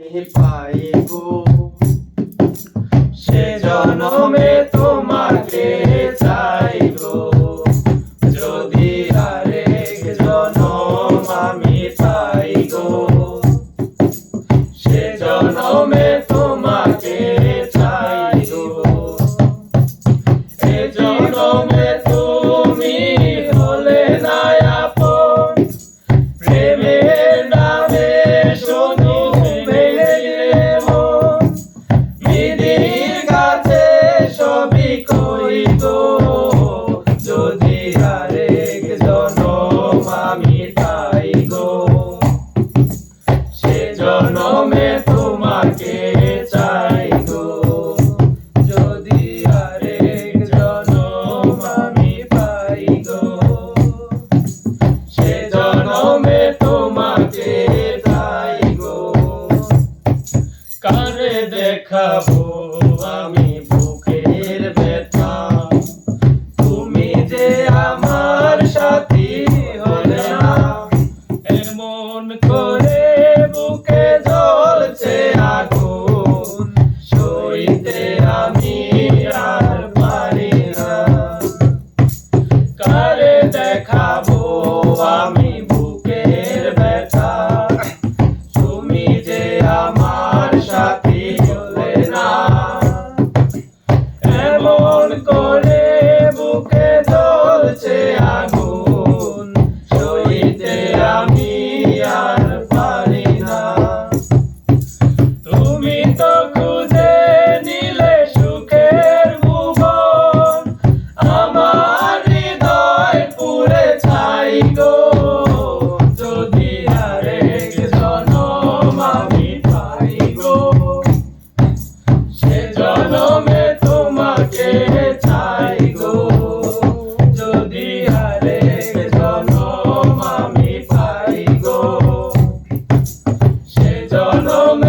আমি পাই গো, সে জনমে তোমাকে চাই গো, যদি আরেক জনম আমি পাই গো, সে জনমে তোমাকে চাই গো। এ জনমে তুমি হলে না আপন, প্রেমের নামে শুধু ভেঙে মন, বিধির কাছে সবই কই গো, যদি আরেক জনম আমি পাই গো, সে জনমে তোমাকে চাই গো, যদি আরেক জনম আমি পাই গো, সে জনমে তোমাকে চাই গো। কারে দেখাবো আমি বুকের ব্যথা, তুমি যে আমার সাথী হলে না, এমন করে বুকে জ্বলছে আগুন, সইতে আমি আর পারি না। কারে দেখাবো আমি বুকের ব্যথা, তুমি যে আমার সাথী হলে না, এমন করে বুকে জ্বলছে আগুন, সইতে আমি আর পারি না। তুমি তো খুঁজে নিলে সুখের ভুবন, আমার হৃদয় পুড়ে ছাই গো, যদি আরেক জনম আমি পাই গো, সে জনমে তোমাকে চাই গো, যদি আরেক জনম আমি পাই গো, সে জনমে